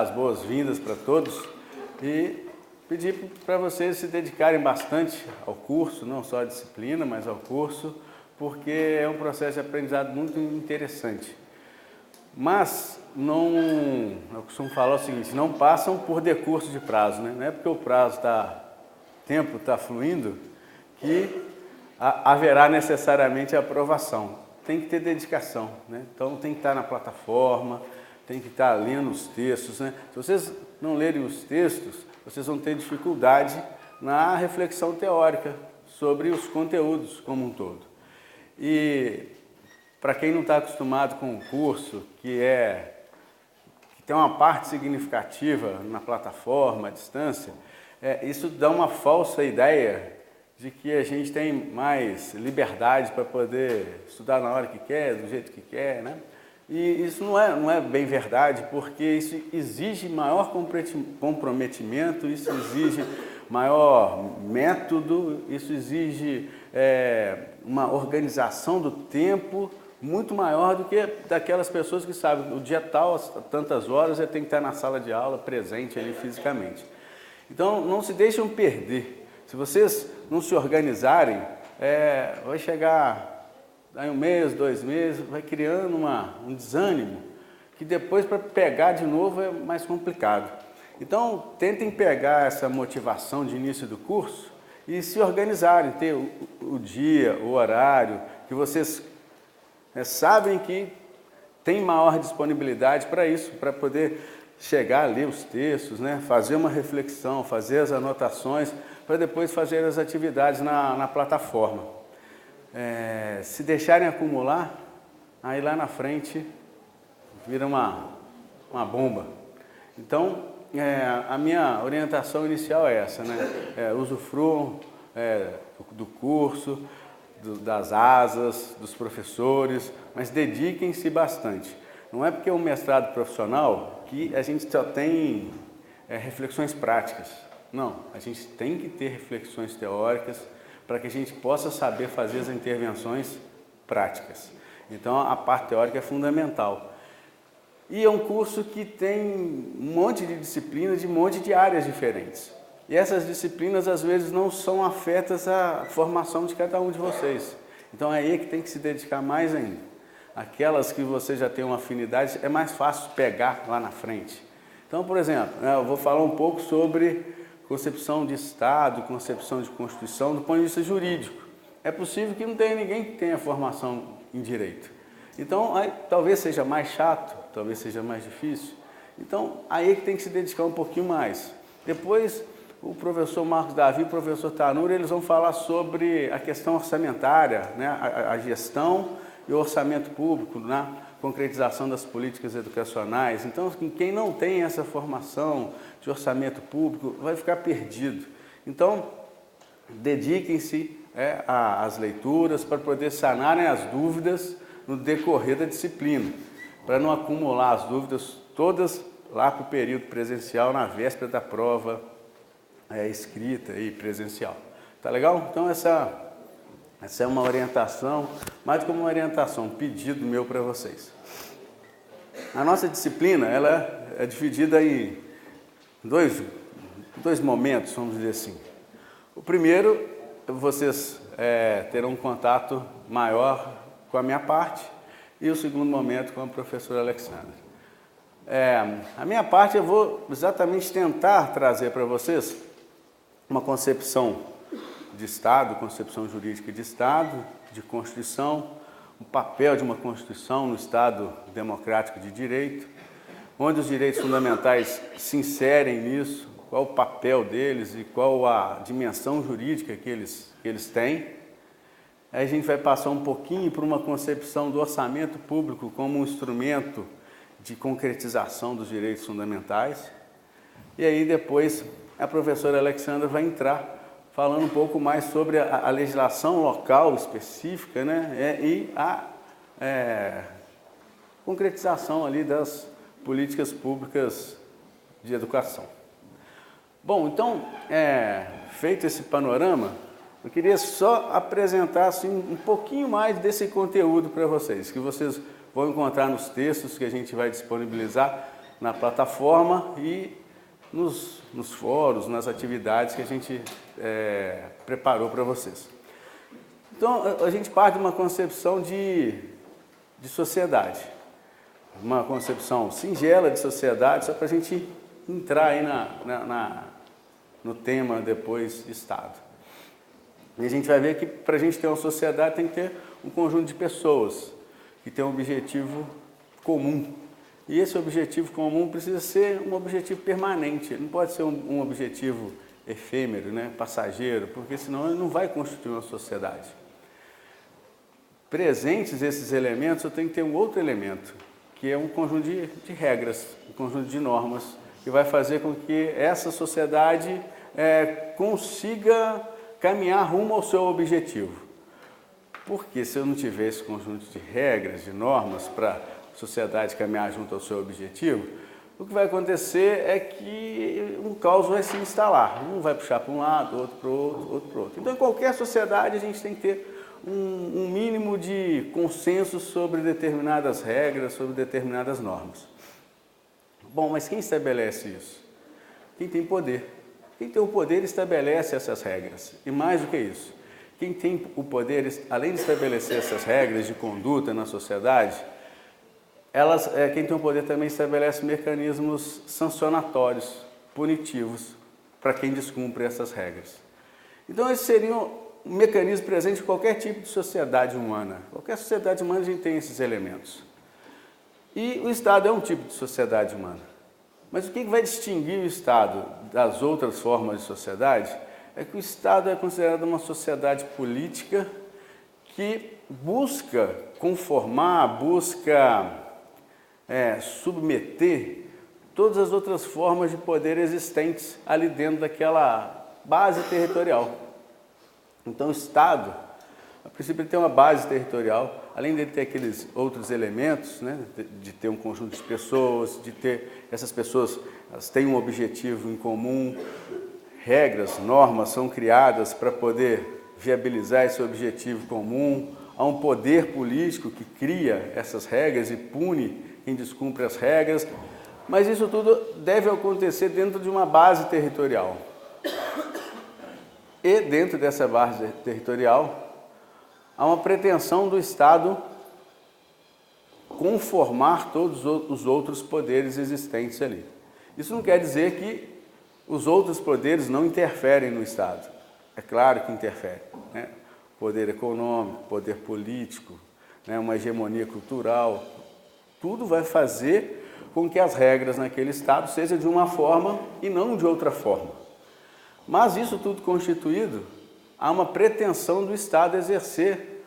as boas-vindas para todos e pedir para vocês se dedicarem bastante ao curso, não só à disciplina, mas ao curso, porque é um processo de aprendizado muito interessante. Mas eu costumo falar o seguinte, não passam por decurso de prazo, né? Não é porque o tempo está fluindo que haverá necessariamente a aprovação. Tem que ter dedicação, né? Então tem que estar na plataforma, tem que estar lendo os textos, né? Se vocês não lerem os textos, vocês vão ter dificuldade na reflexão teórica sobre os conteúdos como um todo. E para quem não está acostumado com o curso, que tem uma parte significativa na plataforma, à distância, isso dá uma falsa ideia de que a gente tem mais liberdade para poder estudar na hora que quer, do jeito que quer, né? E isso não é bem verdade, porque isso exige maior comprometimento, isso exige maior método, isso exige uma organização do tempo muito maior do que daquelas pessoas que sabem, o dia tal, tantas horas, eu tenho que estar na sala de aula, presente ali fisicamente. Então, não se deixem perder. Se vocês não se organizarem, vai chegar aí 1 mês, 2 meses, vai criando um desânimo, que depois para pegar de novo é mais complicado. Então, tentem pegar essa motivação de início do curso e se organizarem, ter o dia, o horário, que vocês sabem que tem maior disponibilidade para isso, para poder chegar a ler os textos, né? Fazer uma reflexão, fazer as anotações, para depois fazer as atividades na plataforma. Se deixarem acumular, aí lá na frente vira uma bomba. Então, a minha orientação inicial é essa, né? Usufruam do curso, das asas, dos professores, mas dediquem-se bastante. Não é porque é um mestrado profissional que a gente só tem reflexões práticas. Não, a gente tem que ter reflexões teóricas para que a gente possa saber fazer as intervenções práticas. Então, a parte teórica é fundamental. E é um curso que tem um monte de disciplinas de um monte de áreas diferentes. E essas disciplinas, às vezes, não são afetas à formação de cada um de vocês. Então, é aí que tem que se dedicar mais ainda. Aquelas que você já tem uma afinidade, é mais fácil pegar lá na frente. Então, por exemplo, eu vou falar um pouco sobre concepção de Estado, concepção de Constituição, do ponto de vista jurídico. É possível que não tenha ninguém que tenha formação em Direito. Então, aí, talvez seja mais chato, talvez seja mais difícil. Então, aí é que tem que se dedicar um pouquinho mais. Depois, o professor Marcos Davi e o professor Tanuri, eles vão falar sobre a questão orçamentária, né? A gestão e o orçamento público, na concretização das políticas educacionais. Então, quem não tem essa formação de orçamento público vai ficar perdido. Então, dediquem-se às leituras para poder sanarem as dúvidas no decorrer da disciplina, para não acumular as dúvidas todas lá para o período presencial, na véspera da prova escrita e presencial. Tá legal? Então, essa é uma orientação, mais do que uma orientação, um pedido meu para vocês. A nossa disciplina, ela é dividida em dois momentos, vamos dizer assim. O primeiro, vocês terão um contato maior com a minha parte, e o segundo momento com a professora Alexandra. A minha parte eu vou exatamente tentar trazer para vocês uma concepção de Estado, concepção jurídica de Estado, de Constituição, o papel de uma Constituição no Estado democrático de direito, onde os direitos fundamentais se inserem nisso, qual o papel deles e qual a dimensão jurídica que eles têm. Aí a gente vai passar um pouquinho por uma concepção do orçamento público como um instrumento de concretização dos direitos fundamentais. E aí depois a professora Alexandra vai entrar falando um pouco mais sobre a legislação local específica, né? E a concretização ali das políticas públicas de educação. Bom, então, feito esse panorama, eu queria só apresentar assim, um pouquinho mais desse conteúdo para vocês, que vocês vão encontrar nos textos que a gente vai disponibilizar na plataforma e nos fóruns, nas atividades que a gente preparou para vocês. Então, a gente parte de uma concepção de sociedade, uma concepção singela de sociedade, só para a gente entrar aí no tema depois Estado. E a gente vai ver que para a gente ter uma sociedade tem que ter um conjunto de pessoas que tem um objetivo comum. E esse objetivo comum precisa ser um objetivo permanente, não pode ser um objetivo efêmero, né, passageiro, porque senão ele não vai constituir uma sociedade. Presentes esses elementos, eu tenho que ter um outro elemento, que é um conjunto de regras, um conjunto de normas, que vai fazer com que essa sociedade consiga caminhar rumo ao seu objetivo. Porque se eu não tiver esse conjunto de regras, de normas para a sociedade caminhar junto ao seu objetivo, o que vai acontecer é que um caos vai se instalar. Um vai puxar para um lado, outro para o outro, outro para o outro. Então, em qualquer sociedade, a gente tem que ter um mínimo de consenso sobre determinadas regras, sobre determinadas normas. Bom, mas quem estabelece isso? Quem tem poder. Quem tem o poder estabelece essas regras. E mais do que isso, quem tem o poder, além de estabelecer essas regras de conduta na sociedade, quem tem o poder também estabelece mecanismos sancionatórios, punitivos, para quem descumpre essas regras. Então, esses seriam um mecanismo presente em qualquer tipo de sociedade humana. Qualquer sociedade humana a gente tem esses elementos. E o Estado é um tipo de sociedade humana. Mas o que vai distinguir o Estado das outras formas de sociedade é que o Estado é considerado uma sociedade política que busca conformar, busca submeter todas as outras formas de poder existentes ali dentro daquela base territorial. Então, o Estado, a princípio, ele tem uma base territorial, além de ter aqueles outros elementos, né, de ter um conjunto de pessoas, de ter essas pessoas, elas têm um objetivo em comum, regras, normas são criadas para poder viabilizar esse objetivo comum, há um poder político que cria essas regras e pune quem descumpre as regras, mas isso tudo deve acontecer dentro de uma base territorial. E dentro dessa base territorial, há uma pretensão do Estado conformar todos os outros poderes existentes ali. Isso não quer dizer que os outros poderes não interferem no Estado. É claro que interferem, né? Poder econômico, poder político, né? Uma hegemonia cultural, tudo vai fazer com que as regras naquele Estado sejam de uma forma e não de outra forma. Mas isso tudo constituído, há uma pretensão do Estado exercer,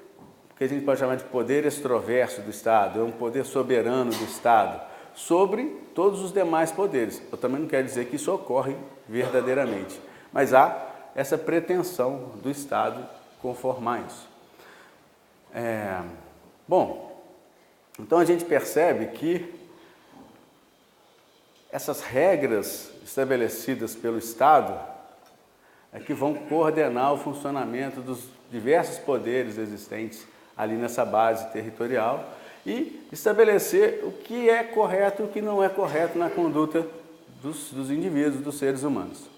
o que a gente pode chamar de poder extroverso do Estado, é um poder soberano do Estado, sobre todos os demais poderes. Eu também não quero dizer que isso ocorre verdadeiramente, mas há essa pretensão do Estado conformar isso. Bom, então a gente percebe que essas regras estabelecidas pelo Estado é que vão coordenar o funcionamento dos diversos poderes existentes ali nessa base territorial e estabelecer o que é correto e o que não é correto na conduta dos indivíduos, dos seres humanos.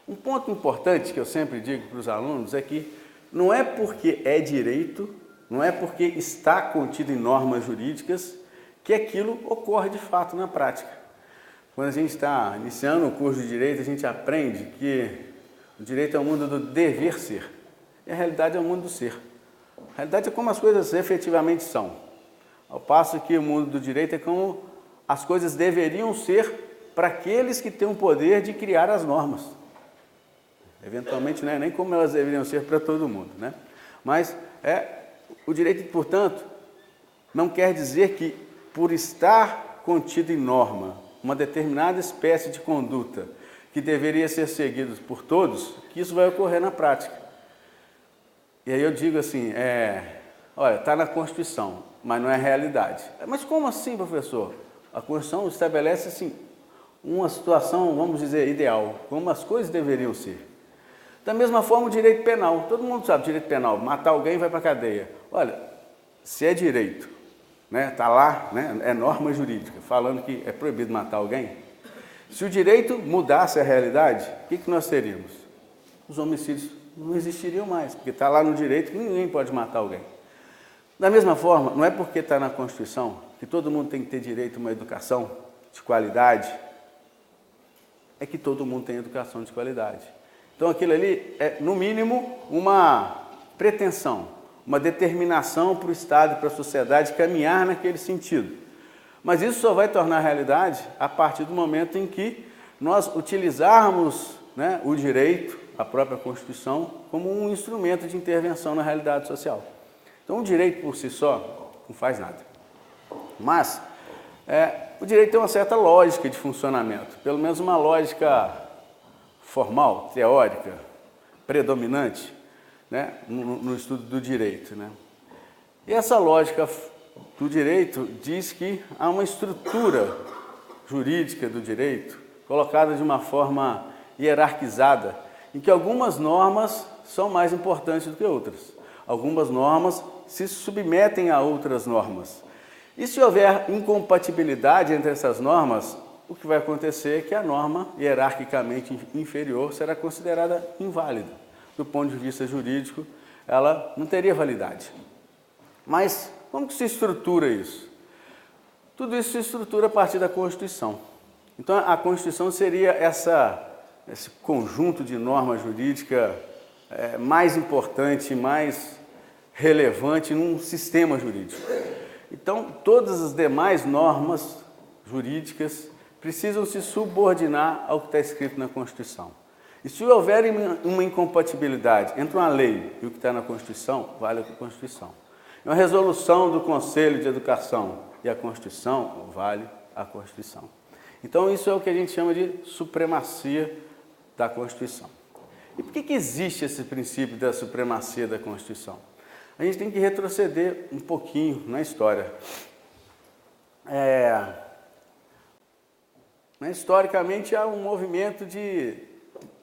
Um ponto importante que eu sempre digo para os alunos é que não é porque é direito, não é porque está contido em normas jurídicas que aquilo ocorre de fato na prática. Quando a gente está iniciando o curso de Direito, a gente aprende que o direito é o mundo do dever ser, e a realidade é o mundo do ser. A realidade é como as coisas efetivamente são, ao passo que o mundo do direito é como as coisas deveriam ser para aqueles que têm o poder de criar as normas. Eventualmente, não é nem como elas deveriam ser para todo mundo, né? Mas o direito, portanto, não quer dizer que, por estar contido em norma, uma determinada espécie de conduta que deveria ser seguida por todos, que isso vai ocorrer na prática. E aí eu digo assim, olha, está na Constituição, mas não é realidade. Mas como assim, professor? A Constituição estabelece assim, uma situação, vamos dizer, ideal, como as coisas deveriam ser. Da mesma forma, o direito penal. Todo mundo sabe direito penal, matar alguém vai para a cadeia. Olha, se é direito né? Tá lá, né? É norma jurídica, falando que é proibido matar alguém. Se o direito mudasse a realidade, o que nós teríamos? Os homicídios não existiriam mais, porque está lá no direito que ninguém pode matar alguém. Da mesma forma, não é porque está na Constituição que todo mundo tem que ter direito a uma educação de qualidade, é que todo mundo tem educação de qualidade. Então aquilo ali é, no mínimo, uma pretensão, uma determinação para o Estado e para a sociedade caminhar naquele sentido. Mas isso só vai tornar realidade a partir do momento em que nós utilizarmos, né, o direito, a própria Constituição, como um instrumento de intervenção na realidade social. Então o direito por si só não faz nada. Mas o direito tem uma certa lógica de funcionamento, pelo menos uma lógica formal, teórica, predominante, né, no estudo do direito, né? E essa lógica do direito diz que há uma estrutura jurídica do direito colocada de uma forma hierarquizada, em que algumas normas são mais importantes do que outras. Algumas normas se submetem a outras normas. E se houver incompatibilidade entre essas normas, o que vai acontecer é que a norma hierarquicamente inferior será considerada inválida. Do ponto de vista jurídico, ela não teria validade. Mas como que se estrutura isso? Tudo isso se estrutura a partir da Constituição. Então a Constituição seria esse conjunto de norma jurídica mais importante, mais relevante num sistema jurídico. Então todas as demais normas jurídicas precisam se subordinar ao que está escrito na Constituição. E se houver uma incompatibilidade entre uma lei e o que está na Constituição, vale a Constituição. Uma resolução do Conselho de Educação e a Constituição, vale a Constituição. Então isso é o que a gente chama de supremacia da Constituição. E por que existe esse princípio da supremacia da Constituição? A gente tem que retroceder um pouquinho na história. Historicamente há um movimento de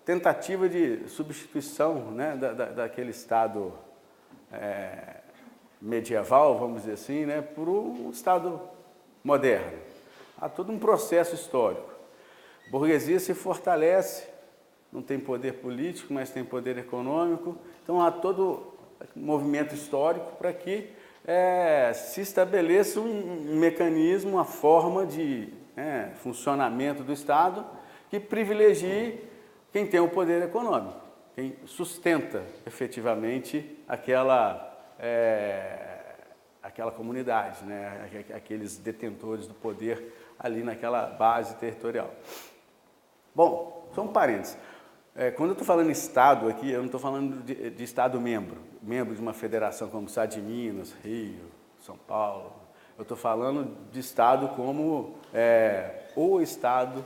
tentativa de substituição, né, daquele Estado medieval, vamos dizer assim, né, por um Estado moderno. Há todo um processo histórico. A burguesia se fortalece, não tem poder político, mas tem poder econômico. Então há todo um movimento histórico para que se estabeleça um mecanismo, uma forma de funcionamento do Estado que privilegie quem tem o poder econômico, quem sustenta efetivamente aquela comunidade, né? Aqueles detentores do poder ali naquela base territorial. Bom, só um parênteses. Quando eu estou falando Estado aqui, eu não estou falando de Estado membro de uma federação como o Estado de Minas, Rio, São Paulo. Eu estou falando de Estado como o Estado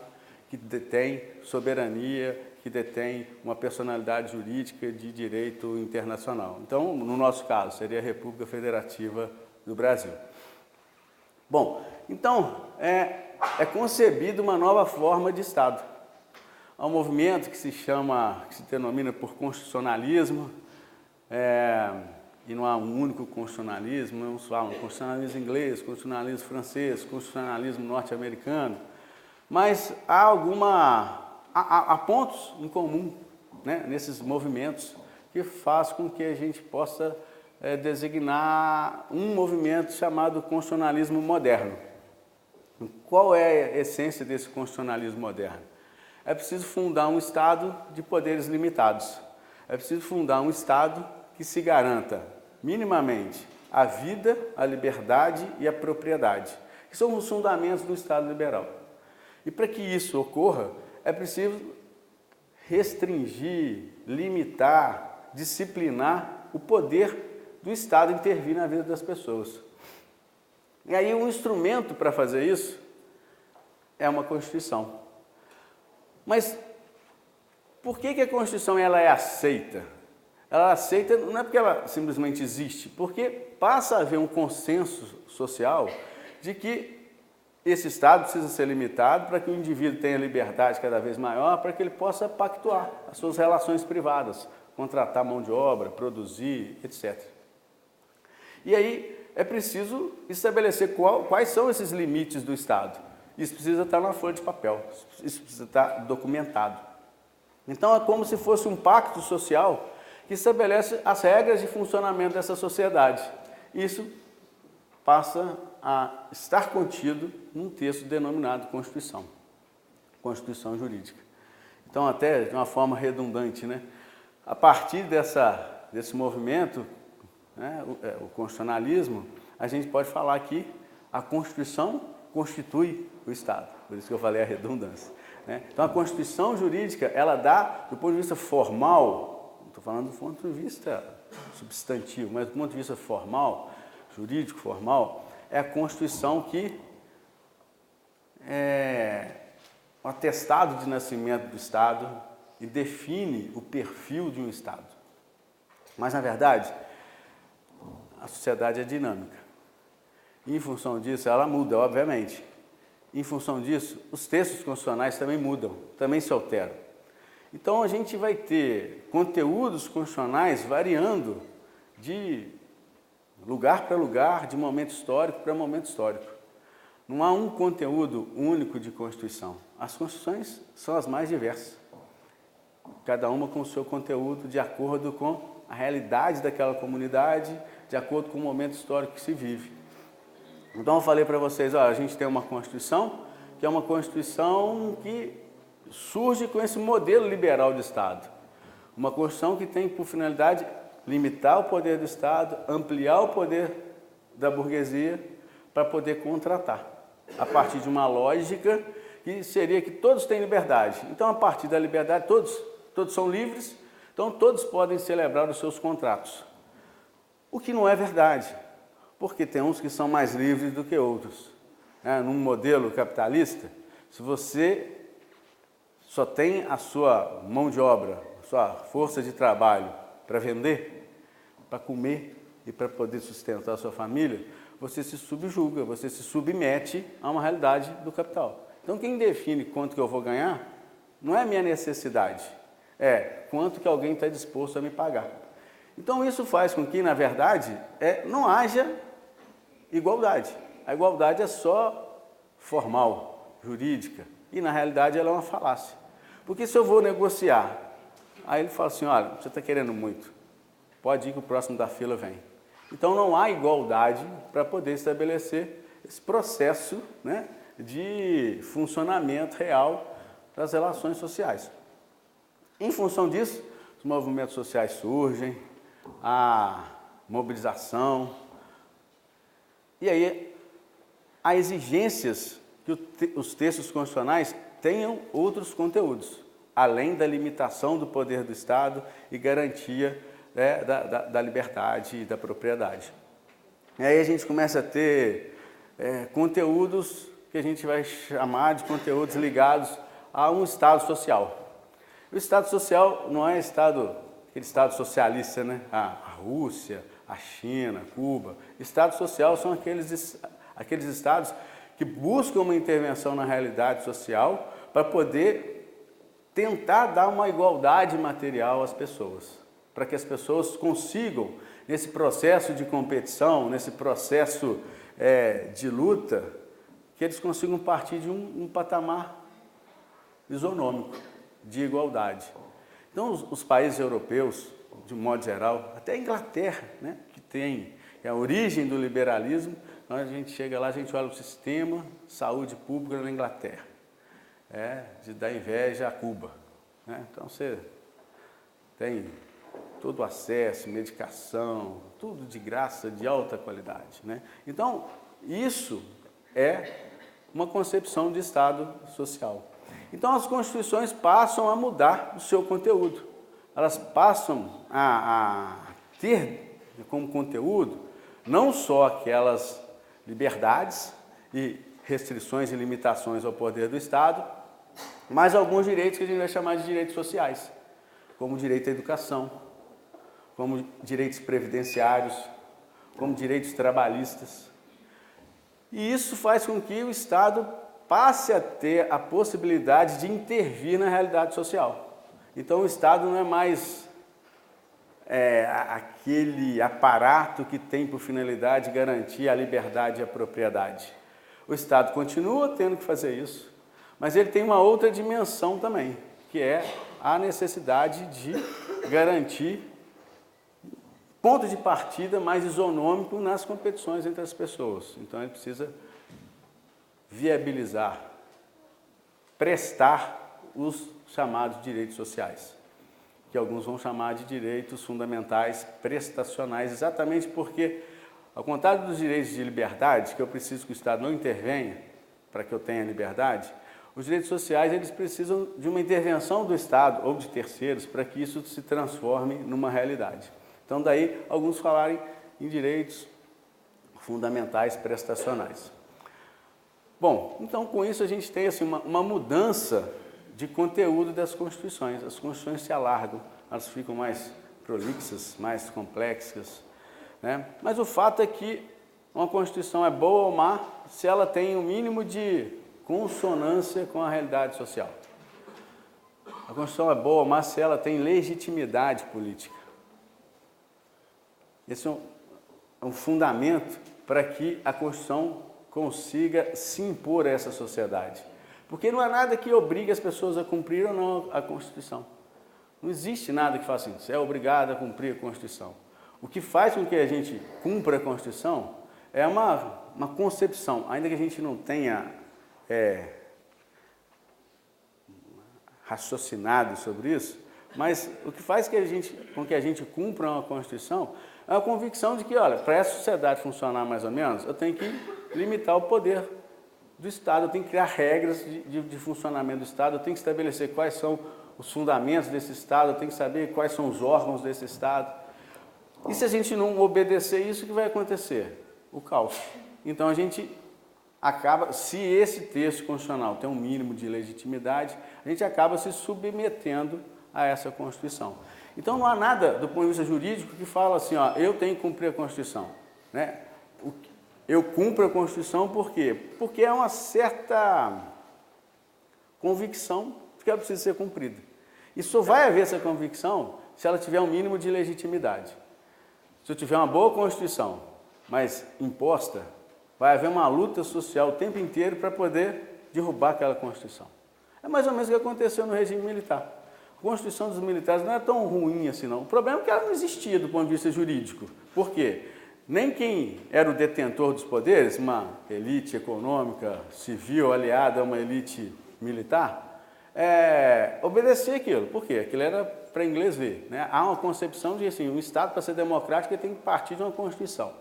que detém soberania, que detém uma personalidade jurídica de direito internacional. Então, no nosso caso, seria a República Federativa do Brasil. Bom, então, é concebida uma nova forma de Estado. Há um movimento que se denomina por constitucionalismo, e não há um único constitucionalismo, não falam constitucionalismo inglês, constitucionalismo francês, constitucionalismo norte-americano, mas há pontos em comum, né, nesses movimentos que faz com que a gente possa designar um movimento chamado constitucionalismo moderno. Qual é a essência desse constitucionalismo moderno? É preciso fundar um Estado de poderes limitados. É preciso fundar um Estado que se garanta minimamente a vida, a liberdade e a propriedade, que são os fundamentos do Estado liberal. E para que isso ocorra, é preciso restringir, limitar, disciplinar o poder do Estado intervir na vida das pessoas. E aí um instrumento para fazer isso é uma Constituição. Mas por que a Constituição ela é aceita? Ela é aceita não é porque ela simplesmente existe, porque passa a haver um consenso social de que esse Estado precisa ser limitado para que o indivíduo tenha liberdade cada vez maior, para que ele possa pactuar as suas relações privadas, contratar mão de obra, produzir, etc. E aí é preciso estabelecer quais são esses limites do Estado. Isso precisa estar na folha de papel, isso precisa estar documentado. Então é como se fosse um pacto social que estabelece as regras de funcionamento dessa sociedade. Isso passa a estar contido num texto denominado Constituição, Constituição Jurídica. Então, até de uma forma redundante, né? A partir desse movimento, né, o constitucionalismo, a gente pode falar que a Constituição constitui o Estado, por isso que eu falei a redundância, né? Então, a Constituição Jurídica, ela dá, do ponto de vista formal, não estou falando do ponto de vista substantivo, mas do ponto de vista formal, jurídico formal, é a Constituição que é o atestado de nascimento do Estado e define o perfil de um Estado. Mas, na verdade, a sociedade é dinâmica. E, em função disso, ela muda, obviamente. Em função disso, os textos constitucionais também mudam, também se alteram. Então, a gente vai ter conteúdos constitucionais variando de lugar para lugar, de momento histórico para momento histórico. Não há um conteúdo único de Constituição. As Constituições são as mais diversas. Cada uma com o seu conteúdo de acordo com a realidade daquela comunidade, de acordo com o momento histórico que se vive. Então eu falei para vocês, ó, a gente tem uma Constituição, que é uma Constituição que surge com esse modelo liberal de Estado. Uma Constituição que tem por finalidade limitar o poder do Estado, ampliar o poder da burguesia para poder contratar, a partir de uma lógica que seria que todos têm liberdade. Então, a partir da liberdade, todos são livres, então todos podem celebrar os seus contratos. O que não é verdade, porque tem uns que são mais livres do que outros. Num modelo capitalista, se você só tem a sua mão de obra, a sua força de trabalho para vender, para comer e para poder sustentar a sua família, você se subjuga, você se submete a uma realidade do capital. Então, quem define quanto que eu vou ganhar não é a minha necessidade, é quanto que alguém está disposto a me pagar. Então, isso faz com que, na verdade, não haja igualdade. A igualdade é só formal, jurídica, e, na realidade, ela é uma falácia. Porque se eu vou negociar, aí ele fala assim, olha, você está querendo muito, pode ir que o próximo da fila vem. Então, não há igualdade para poder estabelecer esse processo, né, de funcionamento real das relações sociais. Em função disso, os movimentos sociais surgem, a mobilização, e aí há exigências que os textos constitucionais tenham outros conteúdos, além da limitação do poder do Estado e garantia da liberdade e da propriedade. E aí a gente começa a ter conteúdos que a gente vai chamar de conteúdos ligados a um Estado social. O Estado social não é aquele Estado socialista, né? A Rússia, a China, Cuba. Estado social são aqueles Estados que buscam uma intervenção na realidade social para poder tentar dar uma igualdade material às pessoas, para que as pessoas consigam, nesse processo de competição, nesse processo de luta, que eles consigam partir de um patamar isonômico, de igualdade. Então, os países europeus, de um modo geral, até a Inglaterra, né, que tem a origem do liberalismo, quando a gente chega lá, a gente olha o sistema de saúde pública na Inglaterra, de dar inveja a Cuba. Né? Então, você tem todo o acesso, medicação, tudo de graça, de alta qualidade. Né? Então, isso é uma concepção de Estado social. Então, as constituições passam a mudar o seu conteúdo. Elas passam a ter como conteúdo não só aquelas liberdades e restrições e limitações ao poder do Estado, mas alguns direitos que a gente vai chamar de direitos sociais, como direito à educação, como direitos previdenciários, como direitos trabalhistas. E isso faz com que o Estado passe a ter a possibilidade de intervir na realidade social. Então, o Estado não é mais aquele aparato que tem por finalidade garantir a liberdade e a propriedade. O Estado continua tendo que fazer isso, mas ele tem uma outra dimensão também, que é a necessidade de garantir ponto de partida mais isonômico nas competições entre as pessoas. Então ele precisa viabilizar, prestar os chamados direitos sociais, que alguns vão chamar de direitos fundamentais prestacionais, exatamente porque, ao contrário dos direitos de liberdade, que eu preciso que o Estado não intervenha para que eu tenha liberdade, os direitos sociais eles precisam de uma intervenção do Estado ou de terceiros para que isso se transforme numa realidade. Então, daí, alguns falarem em direitos fundamentais prestacionais. Bom, então, com isso, a gente tem assim, uma mudança de conteúdo das Constituições. As Constituições se alargam, elas ficam mais prolixas, mais complexas, né? Mas o fato é que uma Constituição é boa ou má se ela tem o mínimo de consonância com a realidade social. A Constituição é boa ou má se ela tem legitimidade política. Esse é um fundamento para que a Constituição consiga se impor a essa sociedade. Porque não há nada que obrigue as pessoas a cumprir ou não a Constituição. Não existe nada que faça assim, você é obrigado a cumprir a Constituição. O que faz com que a gente cumpra a Constituição é uma concepção, ainda que a gente não tenha raciocinado sobre isso, mas o que faz com que a gente cumpra uma Constituição é a convicção de que, olha, para essa sociedade funcionar mais ou menos, eu tenho que limitar o poder do Estado, eu tenho que criar regras de funcionamento do Estado, eu tenho que estabelecer quais são os fundamentos desse Estado, eu tenho que saber quais são os órgãos desse Estado. E se a gente não obedecer isso, o que vai acontecer? O caos. Então a gente acaba, se esse texto constitucional tem um mínimo de legitimidade, a gente acaba se submetendo a essa Constituição. Então não há nada do ponto de vista jurídico que fala assim, ó, eu tenho que cumprir a Constituição, né? Eu cumpro a Constituição por quê? Porque é uma certa convicção de que ela precisa ser cumprida. E só vai haver essa convicção se ela tiver um mínimo de legitimidade. Se eu tiver uma boa Constituição, mas imposta, vai haver uma luta social o tempo inteiro para poder derrubar aquela Constituição. É mais ou menos o que aconteceu no regime militar. A Constituição dos militares não é tão ruim assim, não. O problema é que ela não existia do ponto de vista jurídico. Por quê? Nem quem era o detentor dos poderes, uma elite econômica, civil, aliada a uma elite militar, obedecia aquilo. Por quê? Aquilo era para inglês ver, né? Há uma concepção de assim, um Estado, para ser democrático, ele tem que partir de uma Constituição.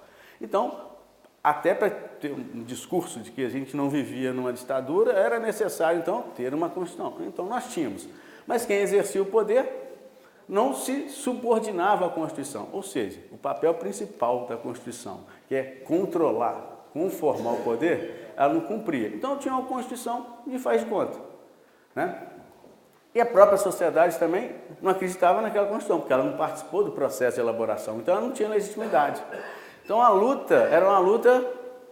Então, até para ter um discurso de que a gente não vivia numa ditadura, era necessário, então, ter uma Constituição. Então, nós tínhamos. Mas quem exercia o poder não se subordinava à Constituição. Ou seja, o papel principal da Constituição, que é controlar, conformar o poder, ela não cumpria. Então, tinha uma Constituição de faz de conta, né? E a própria sociedade também não acreditava naquela Constituição, porque ela não participou do processo de elaboração. Então, ela não tinha legitimidade. Então, a luta era uma luta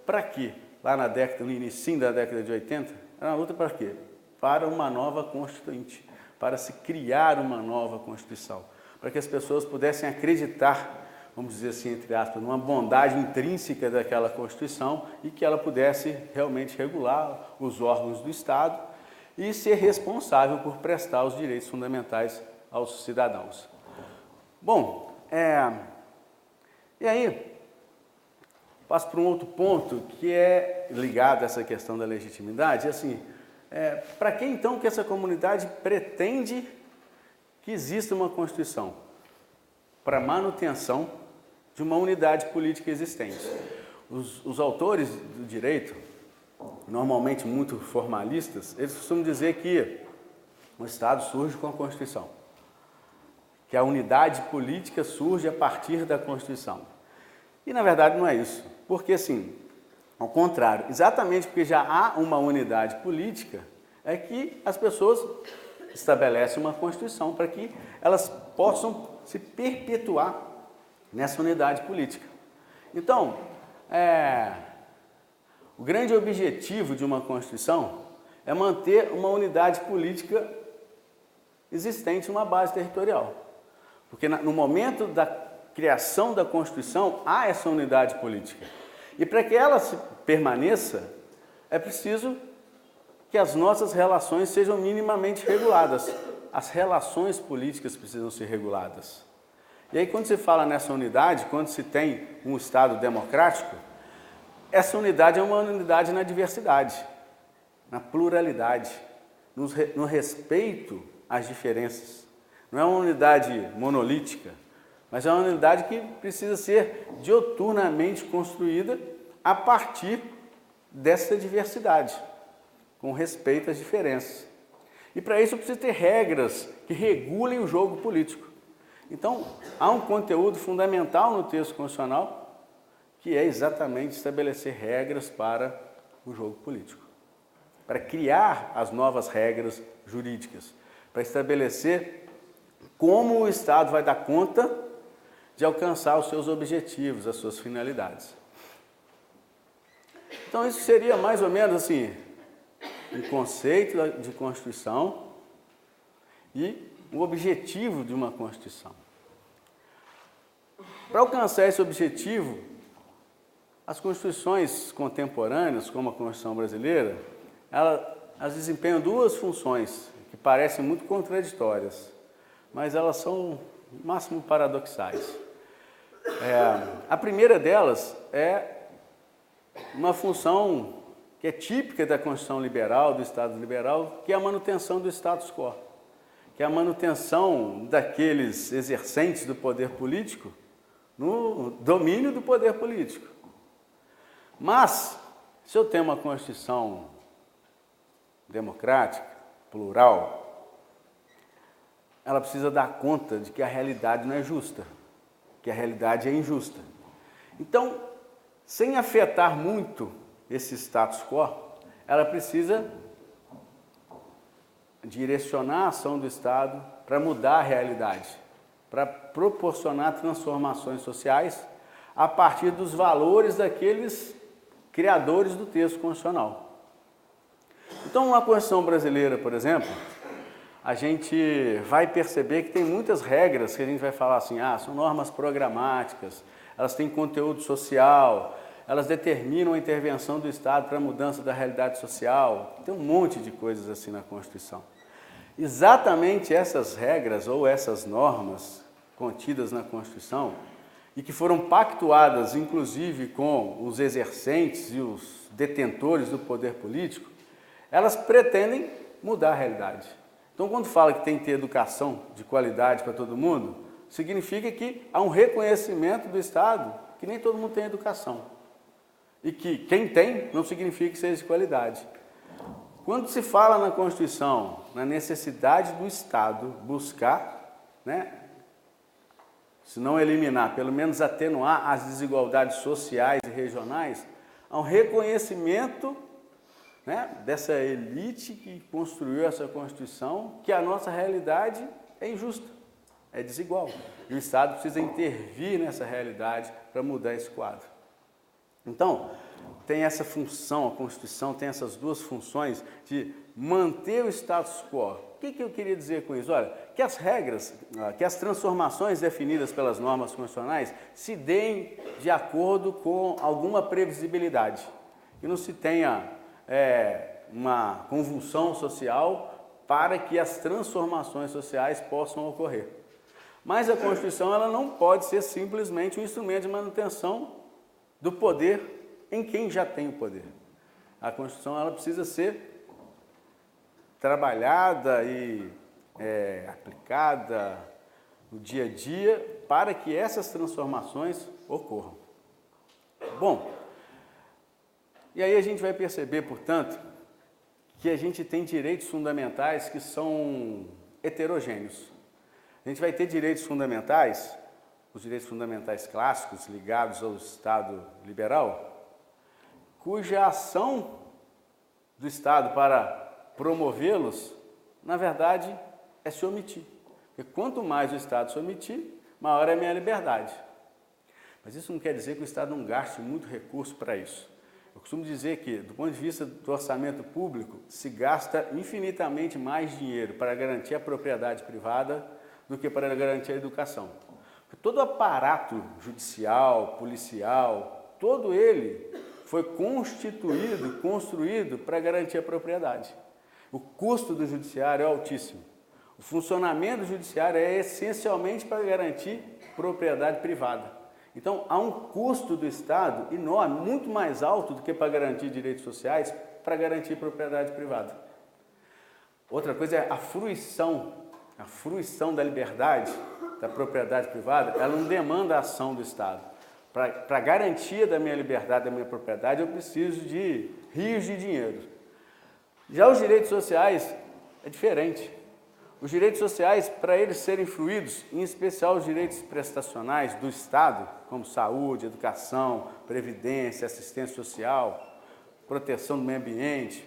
para quê? Lá no início da década de 80, era uma luta para quê? Para uma nova Constituinte, para se criar uma nova Constituição, para que as pessoas pudessem acreditar, vamos dizer assim, entre aspas, numa bondade intrínseca daquela Constituição e que ela pudesse realmente regular os órgãos do Estado e ser responsável por prestar os direitos fundamentais aos cidadãos. Bom, e aí, passo para um outro ponto que é ligado a essa questão da legitimidade, assim, para que então que essa comunidade pretende que exista uma Constituição? Para manutenção de uma unidade política existente. Os autores do direito, normalmente muito formalistas, eles costumam dizer que o Estado surge com a Constituição, que a unidade política surge a partir da Constituição. E, na verdade, não é isso. Porque, assim, ao contrário, exatamente porque já há uma unidade política, é que as pessoas estabelecem uma Constituição para que elas possam se perpetuar nessa unidade política. Então, o grande objetivo de uma Constituição é manter uma unidade política existente, uma base territorial. Porque no momento da criação da Constituição, há essa unidade política. E para que ela permaneça, é preciso que as nossas relações sejam minimamente reguladas. As relações políticas precisam ser reguladas. E aí, quando se fala nessa unidade, quando se tem um Estado democrático, essa unidade é uma unidade na diversidade, na pluralidade, no respeito às diferenças. Não é uma unidade monolítica, mas é uma unidade que precisa ser dioturnamente construída a partir dessa diversidade, com respeito às diferenças. E para isso precisa ter regras que regulem o jogo político. Então, há um conteúdo fundamental no texto constitucional que é exatamente estabelecer regras para o jogo político, para criar as novas regras jurídicas, para estabelecer como o Estado vai dar conta de alcançar os seus objetivos, as suas finalidades. Então, isso seria mais ou menos assim, um conceito de Constituição e o objetivo de uma Constituição. Para alcançar esse objetivo, as constituições contemporâneas, como a Constituição brasileira, elas desempenham duas funções que parecem muito contraditórias, mas elas são, no máximo, paradoxais. A primeira delas é uma função que é típica da Constituição liberal, do Estado liberal, que é a manutenção do status quo, que é a manutenção daqueles exercentes do poder político no domínio do poder político. Mas, se eu tenho uma Constituição democrática, plural, ela precisa dar conta de que a realidade não é justa, que a realidade é injusta. Então, sem afetar muito esse status quo, ela precisa direcionar a ação do Estado para mudar a realidade, para proporcionar transformações sociais a partir dos valores daqueles criadores do texto constitucional. Então, na Constituição brasileira, por exemplo, a gente vai perceber que tem muitas regras que a gente vai falar assim, são normas programáticas, elas têm conteúdo social, elas determinam a intervenção do Estado para a mudança da realidade social. Tem um monte de coisas assim na Constituição. Exatamente essas regras ou essas normas contidas na Constituição e que foram pactuadas, inclusive, com os exercentes e os detentores do poder político, elas pretendem mudar a realidade. Então, quando fala que tem que ter educação de qualidade para todo mundo, significa que há um reconhecimento do Estado que nem todo mundo tem educação. E que quem tem não significa que seja de qualidade. Quando se fala na Constituição, na necessidade do Estado buscar, se não eliminar, pelo menos atenuar as desigualdades sociais e regionais, há um reconhecimento dessa elite que construiu essa Constituição, que a nossa realidade é injusta, é desigual. E o Estado precisa intervir nessa realidade para mudar esse quadro. Então, tem essa função, a Constituição tem essas duas funções de manter o status quo. O que eu queria dizer com isso? Olha, que as regras, que as transformações definidas pelas normas constitucionais se deem de acordo com alguma previsibilidade. Que não se tenha uma convulsão social para que as transformações sociais possam ocorrer. Mas a Constituição ela não pode ser simplesmente um instrumento de manutenção do poder em quem já tem o poder. A Constituição ela precisa ser trabalhada e aplicada no dia a dia para que essas transformações ocorram. Bom, e aí a gente vai perceber, portanto, que a gente tem direitos fundamentais que são heterogêneos. A gente vai ter direitos fundamentais, os direitos fundamentais clássicos ligados ao Estado liberal, cuja ação do Estado para promovê-los, na verdade, é se omitir. Porque quanto mais o Estado se omitir, maior é a minha liberdade. Mas isso não quer dizer que o Estado não gaste muito recurso para isso. Eu costumo dizer que, do ponto de vista do orçamento público, se gasta infinitamente mais dinheiro para garantir a propriedade privada do que para garantir a educação. Todo o aparato judicial, policial, todo ele foi constituído, construído para garantir a propriedade. O custo do judiciário é altíssimo. O funcionamento do judiciário é essencialmente para garantir propriedade privada. Então, há um custo do Estado enorme, muito mais alto do que para garantir direitos sociais, para garantir propriedade privada. Outra coisa é a fruição da liberdade, da propriedade privada, ela não demanda a ação do Estado. Para a garantia da minha liberdade, da minha propriedade, eu preciso de rios de dinheiro. Já os direitos sociais é diferente. Os direitos sociais, para eles serem fruídos, em especial os direitos prestacionais do Estado, como saúde, educação, previdência, assistência social, proteção do meio ambiente,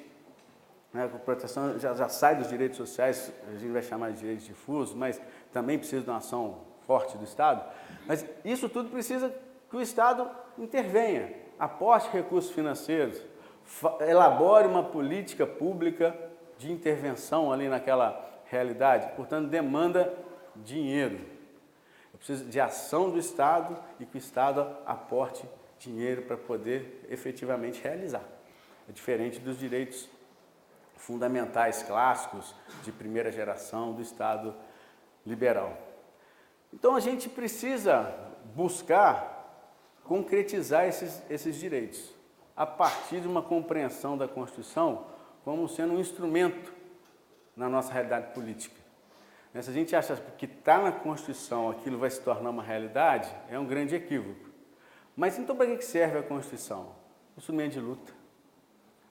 né, proteção já sai dos direitos sociais, a gente vai chamar de direitos difusos, mas também precisa de uma ação forte do Estado. Mas isso tudo precisa que o Estado intervenha, aporte recursos financeiros, elabore uma política pública de intervenção ali naquela realidade, portanto, demanda dinheiro. Eu preciso de ação do Estado e que o Estado aporte dinheiro para poder efetivamente realizar. É diferente dos direitos fundamentais clássicos de primeira geração do Estado liberal. Então, a gente precisa buscar concretizar esses direitos a partir de uma compreensão da Constituição como sendo um instrumento na nossa realidade política. Se a gente acha que está na Constituição aquilo vai se tornar uma realidade, é um grande equívoco. Mas então para que serve a Constituição? Um instrumento de luta.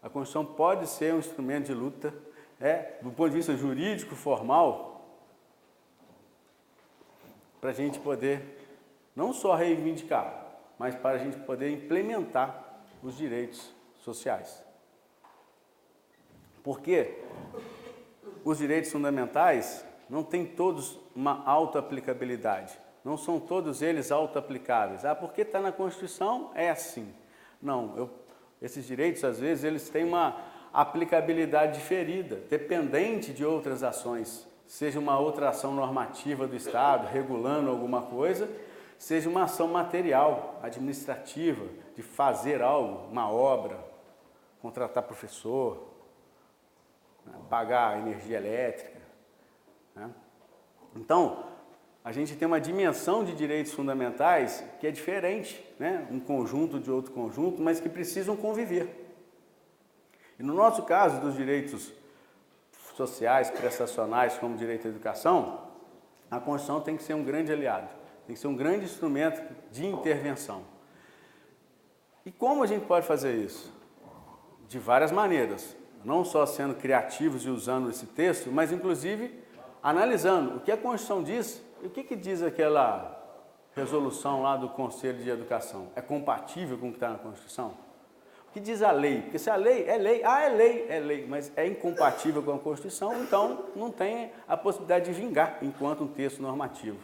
A Constituição pode ser um instrumento de luta, do ponto de vista jurídico, formal, para a gente poder não só reivindicar, mas para a gente poder implementar os direitos sociais. Porque os direitos fundamentais não têm todos uma auto-aplicabilidade, não são todos eles auto-aplicáveis. Porque está na Constituição, é assim. Não, esses direitos, às vezes, eles têm uma aplicabilidade diferida, dependente de outras ações, seja uma outra ação normativa do Estado, regulando alguma coisa, seja uma ação material, administrativa, de fazer algo, uma obra, contratar professor, pagar energia elétrica. Então, a gente tem uma dimensão de direitos fundamentais que é diferente, um conjunto de outro conjunto, mas que precisam conviver. E no nosso caso, dos direitos sociais, prestacionais, como direito à educação, a Constituição tem que ser um grande aliado, tem que ser um grande instrumento de intervenção. E como a gente pode fazer isso? De várias maneiras, não só sendo criativos e usando esse texto, mas inclusive analisando o que a Constituição diz e o que diz aquela resolução lá do Conselho de Educação. É compatível com o que está na Constituição? O que diz a lei? Porque se a lei, é lei, mas é incompatível com a Constituição, então não tem a possibilidade de vingar enquanto um texto normativo,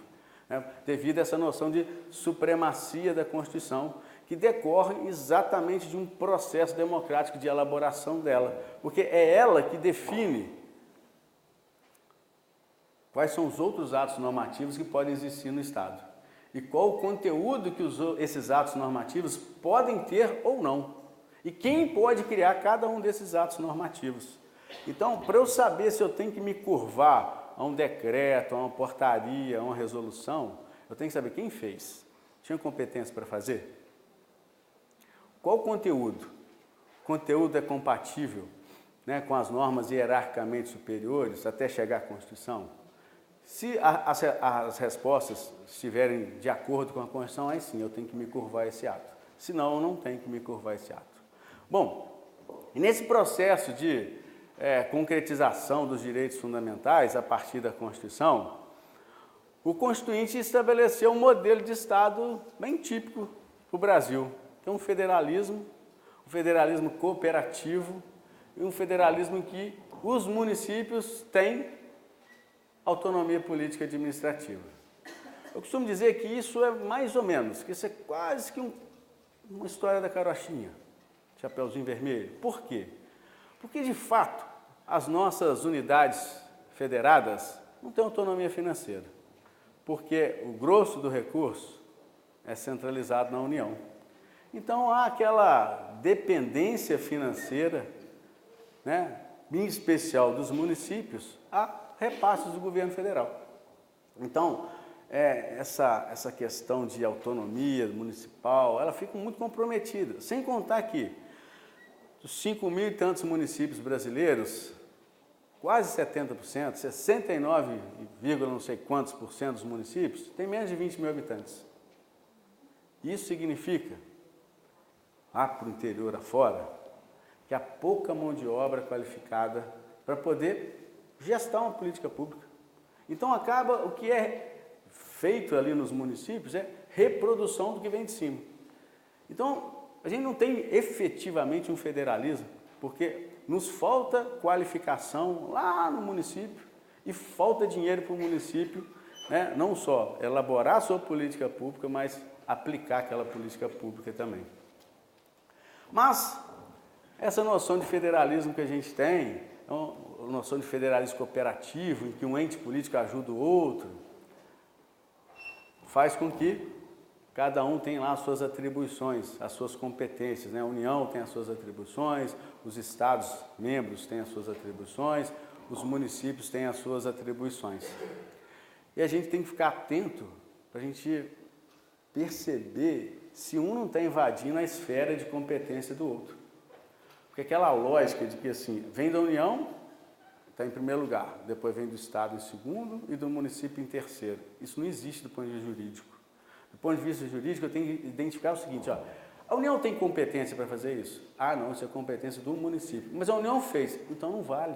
devido a essa noção de supremacia da Constituição, que decorre exatamente de um processo democrático de elaboração dela, porque é ela que define quais são os outros atos normativos que podem existir no Estado e qual o conteúdo que esses atos normativos podem ter ou não e quem pode criar cada um desses atos normativos. Então, para eu saber se eu tenho que me curvar a um decreto, a uma portaria, a uma resolução, eu tenho que saber quem fez. Tinha competência para fazer? Qual o conteúdo? O conteúdo é compatível, com as normas hierarquicamente superiores até chegar à Constituição? Se as respostas estiverem de acordo com a Constituição, aí sim eu tenho que me curvar a esse ato. Senão, eu não tenho que me curvar a esse ato. Bom, e nesse processo de concretização dos direitos fundamentais a partir da Constituição, o Constituinte estabeleceu um modelo de Estado bem típico para o Brasil, que é um federalismo cooperativo e um federalismo em que os municípios têm autonomia política e administrativa. Eu costumo dizer que isso é mais ou menos, que isso é quase que uma história da carochinha, Chapeuzinho Vermelho. Por quê? Porque, de fato, as nossas unidades federadas não têm autonomia financeira. porque o grosso do recurso é centralizado na União. Então há aquela dependência financeira, né, em especial dos municípios, a repasses do governo federal. Então, essa questão de autonomia municipal, ela fica muito comprometida. Sem contar que dos 5.000 e tantos municípios brasileiros, quase 70%, 69, não sei quantos por cento dos municípios, tem menos de 20 mil habitantes. Isso significa, lá para o interior afora, que há pouca mão de obra qualificada para poder gestar uma política pública. Então acaba o que é feito ali nos municípios é reprodução do que vem de cima. Então a gente não tem efetivamente um federalismo, porque nos falta qualificação lá no município e falta dinheiro para o município, né, não só elaborar a sua política pública, mas aplicar aquela política pública também. Mas essa noção de federalismo que a gente tem, a noção de federalismo cooperativo, em que um ente político ajuda o outro, faz com que cada um tenha lá as suas atribuições, as suas competências, né? A União tem as suas atribuições, os estados membros têm as suas atribuições, os municípios têm as suas atribuições. E a gente tem que ficar atento para a gente perceber se um não está invadindo a esfera de competência do outro. Porque aquela lógica de que assim, vem da União, está em primeiro lugar, depois vem do Estado em segundo e do município em terceiro. Isso não existe do ponto de vista jurídico. Do ponto de vista jurídico, eu tenho que identificar o seguinte, ó, a União tem competência para fazer isso? Ah, não, isso é competência do município. Mas a União fez, então não vale.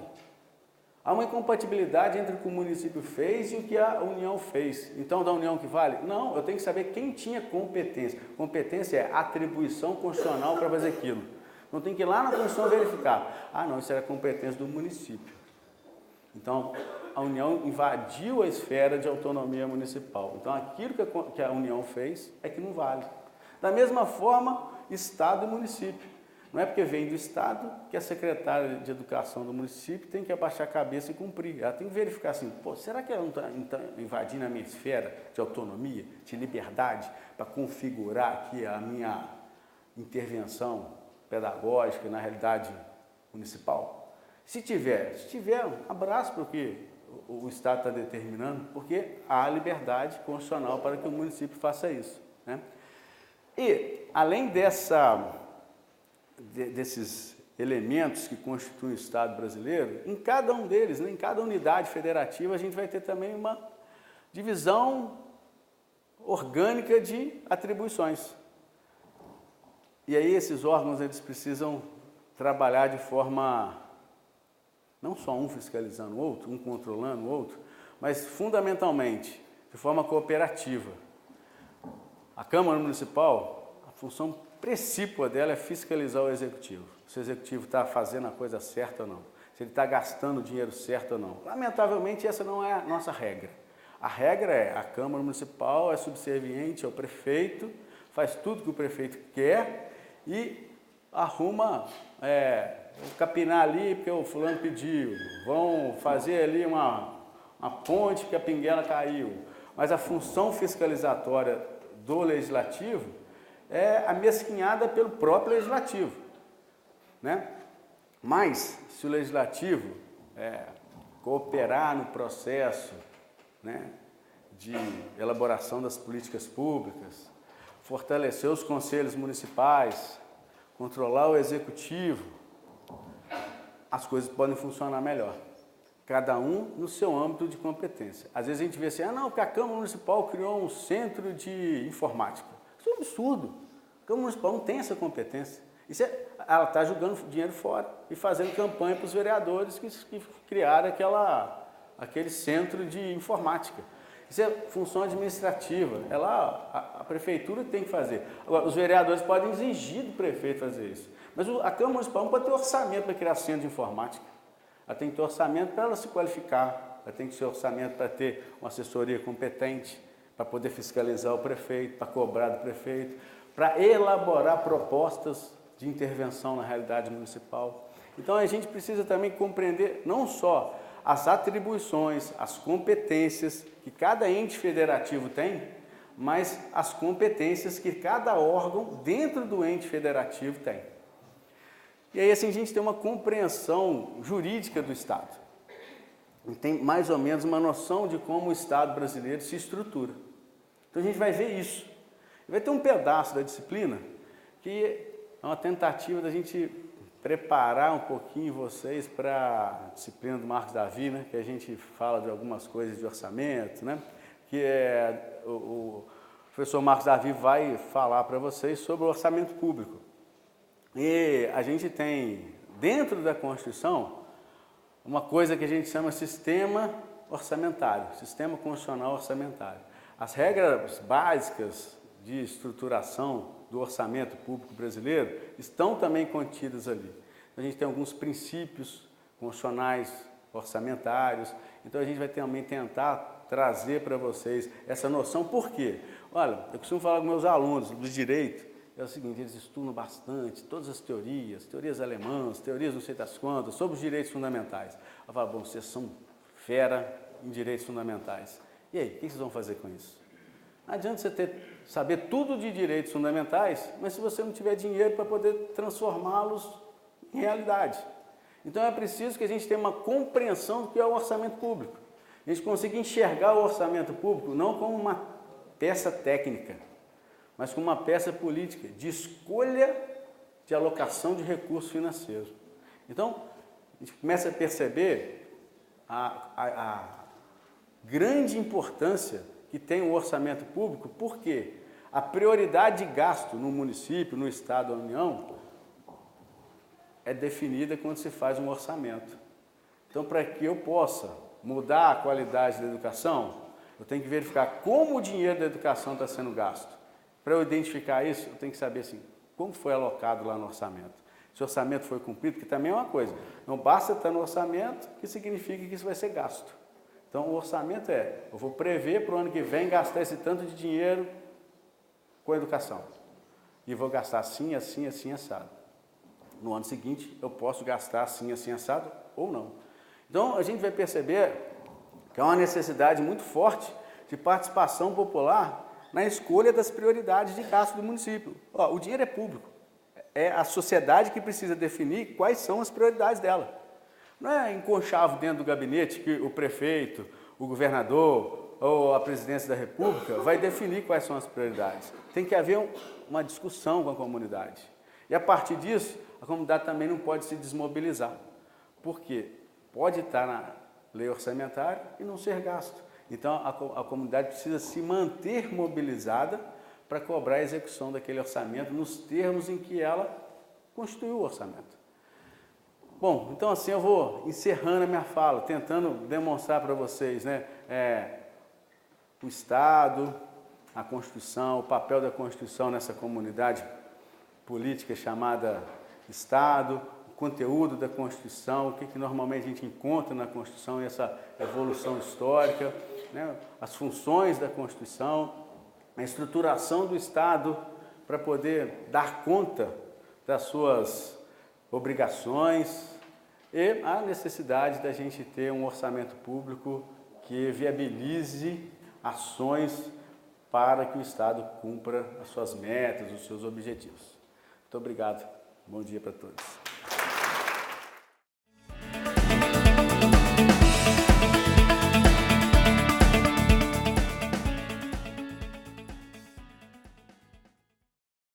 Há uma incompatibilidade entre o que o município fez e o que a União fez. Então, da União que vale? Não, eu tenho que saber quem tinha competência. Competência é atribuição constitucional para fazer aquilo. Não tem que ir lá na Constituição verificar. Ah, não, isso era competência do município. Então, a União invadiu a esfera de autonomia municipal. Então, aquilo que a União fez é que não vale. Da mesma forma, Estado e município. Não é porque vem do Estado que a secretária de Educação do município tem que abaixar a cabeça e cumprir. Ela tem que verificar assim, pô, será que ela não está invadindo a minha esfera de autonomia, de liberdade, para configurar aqui a minha intervenção pedagógica na realidade municipal? Se tiver, um abraço para o que o Estado está determinando, porque há liberdade constitucional para que o município faça isso, né? E, além desses elementos que constituem o Estado brasileiro, em cada um deles, né, em cada unidade federativa, a gente vai ter também uma divisão orgânica de atribuições. E aí esses órgãos eles precisam trabalhar de forma, não só um fiscalizando o outro, um controlando o outro, mas fundamentalmente de forma cooperativa. A Câmara Municipal, a função precípua dela é fiscalizar o Executivo. Se o Executivo está fazendo a coisa certa ou não. Se ele está gastando o dinheiro certo ou não. Lamentavelmente, essa não é a nossa regra. A regra é a Câmara Municipal é subserviente ao prefeito, faz tudo que o prefeito quer e arruma, vou capinar ali porque o fulano pediu, vão fazer ali uma ponte porque a pinguela caiu. Mas a função fiscalizatória do Legislativo é amesquinhada pelo próprio Legislativo, né? Mas, se o Legislativo cooperar no processo, né, de elaboração das políticas públicas, fortalecer os conselhos municipais, controlar o Executivo, as coisas podem funcionar melhor. Cada um no seu âmbito de competência. Às vezes a gente vê assim, não, porque a Câmara Municipal criou um centro de informática. Isso é um absurdo. A Câmara Municipal não tem essa competência. Ela está jogando dinheiro fora e fazendo campanha para os vereadores que criaram aquele centro de informática. Isso é função administrativa. A prefeitura tem que fazer. Agora, os vereadores podem exigir do prefeito fazer isso. Mas a Câmara Municipal não pode ter orçamento para criar centro de informática. Ela tem que ter orçamento para ela se qualificar, ela tem que ter orçamento para ter uma assessoria competente, para poder fiscalizar o prefeito, para cobrar do prefeito, para elaborar propostas de intervenção na realidade municipal. Então a gente precisa também compreender não só as atribuições, as competências que cada ente federativo tem, mas as competências que cada órgão dentro do ente federativo tem. E aí assim a gente tem uma compreensão jurídica do Estado. E tem mais ou menos uma noção de como o Estado brasileiro se estrutura. Então a gente vai ver isso. Vai ter um pedaço da disciplina que é uma tentativa da gente preparar um pouquinho vocês para a disciplina do Marcos Davi, né? Que a gente fala de algumas coisas de orçamento, né? Que é o professor Marcos Davi vai falar para vocês sobre o orçamento público. E a gente tem dentro da Constituição uma coisa que a gente chama sistema orçamentário, sistema constitucional orçamentário. As regras básicas de estruturação do orçamento público brasileiro estão também contidas ali. A gente tem alguns princípios constitucionais orçamentários, então a gente vai também tentar trazer para vocês essa noção. Por quê? Olha, eu costumo falar com meus alunos do direito, é o seguinte, eles estudam bastante todas as teorias alemãs, teorias não sei das quantas, sobre os direitos fundamentais. Eu falo, bom, vocês são fera em direitos fundamentais. E aí, o que vocês vão fazer com isso? Não adianta você saber tudo de direitos fundamentais, mas se você não tiver dinheiro para poder transformá-los em realidade. Então é preciso que a gente tenha uma compreensão do que é o orçamento público. A gente consiga enxergar o orçamento público não como uma peça técnica, mas como uma peça política de escolha de alocação de recursos financeiros. Então, a gente começa a perceber a grande importância que tem o orçamento público, porque a prioridade de gasto no município, no estado, na União, é definida quando se faz um orçamento. Então, para que eu possa mudar a qualidade da educação, eu tenho que verificar como o dinheiro da educação está sendo gasto. Para eu identificar isso, eu tenho que saber assim, como foi alocado lá no orçamento. Se o orçamento foi cumprido, que também é uma coisa. Não basta estar no orçamento, que significa que isso vai ser gasto. Então, o orçamento eu vou prever para o ano que vem gastar esse tanto de dinheiro com a educação. E vou gastar assim, assim, assim, assado. No ano seguinte, eu posso gastar assim, assim, assado ou não. Então, a gente vai perceber que há uma necessidade muito forte de participação popular na escolha das prioridades de gasto do município. O dinheiro é público. É a sociedade que precisa definir quais são as prioridades dela. Não é enconchavo dentro do gabinete que o prefeito, o governador ou a presidência da República vai definir quais são as prioridades. Tem que haver uma discussão com a comunidade. E a partir disso, a comunidade também não pode se desmobilizar. Por quê? Pode estar na lei orçamentária e não ser gasto. Então, a comunidade precisa se manter mobilizada para cobrar a execução daquele orçamento nos termos em que ela constituiu o orçamento. Bom, então assim eu vou encerrando a minha fala, tentando demonstrar para vocês, né, o Estado, a Constituição, o papel da Constituição nessa comunidade política chamada Estado, o conteúdo da Constituição, o que normalmente a gente encontra na Constituição e essa evolução histórica, né, as funções da Constituição, a estruturação do Estado para poder dar conta das suas obrigações e a necessidade da gente ter um orçamento público que viabilize ações para que o Estado cumpra as suas metas, os seus objetivos. Muito obrigado. Bom dia para todos.